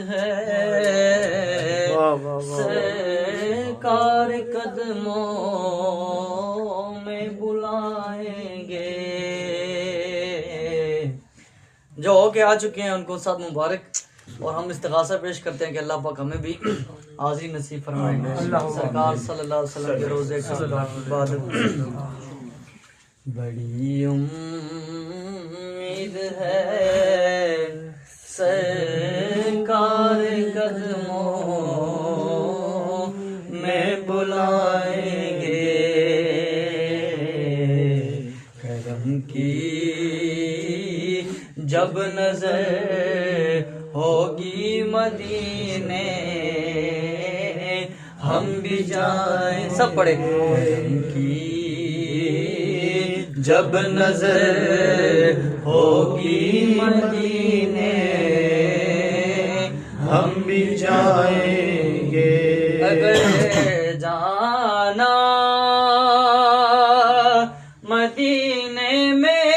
है सरकार कदमों में बुलाएंगे। जो होके आ चुके हैं उनको साथ मुबारक, और हम इस्तिग़ासा पेश करते हैं कि अल्लाह पाक हमें भी हाज़िरी नसीब फरमाएंगे। सरकार सल्लल्लाहु अलैहि वसल्लम के रोज़े का इबादत। बड़ी उम्मीद है सरकार कदमों में बुलाएंगे। करम की जब नजर होगी मदीने हम भी जाएं, सब पढ़े। करम की जब नजर होगी मदीने हम भी जाएंगे। अगर जाना मदीने में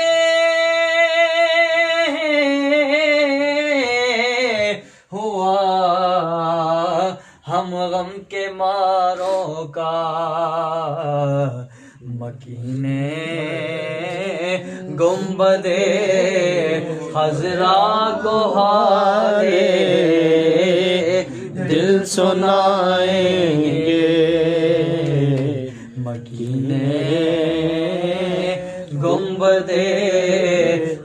हुआ हम गम के मारों का, मकीने गुंबदे हजरा को हारे दिल सुनाएंगे। मकीने गुंबदे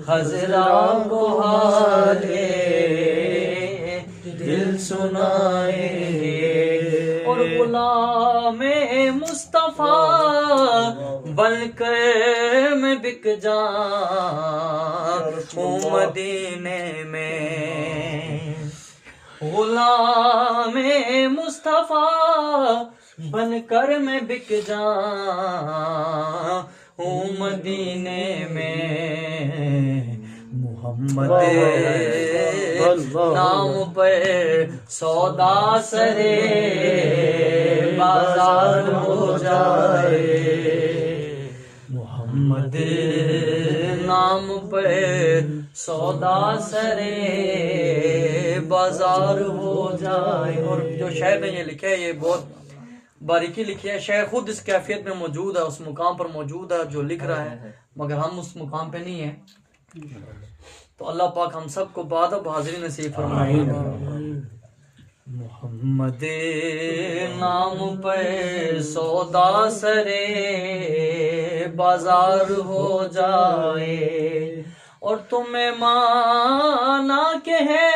हजरा को हारे दिल सुनाएंगे। और गुलामे मुस्तफा बनकर मैं बिक जाऊं मदीने में। गुलामे मुस्तफा बनकर मैं बिक जाऊं मदीने में। मोहम्मद नाम पर सौदा सरे बाजार हो जाए। मोहम्मद नाम पर सौदा सरे बाजार हो जाए। और जो शायर ने ये लिखा है ये बहुत बारीकी लिखी है। शायर खुद इस कैफियत में मौजूद है, उस मुकाम पर मौजूद है जो लिख रहा है, मगर हम उस मुकाम पे नहीं है। तो अल्लाह पाक हम सबको बादब हाज़िरी नसीब फरमाए। मोहम्मद नाम पर सौदा सरे बाजार हो जाए। और तुम्हें माना के है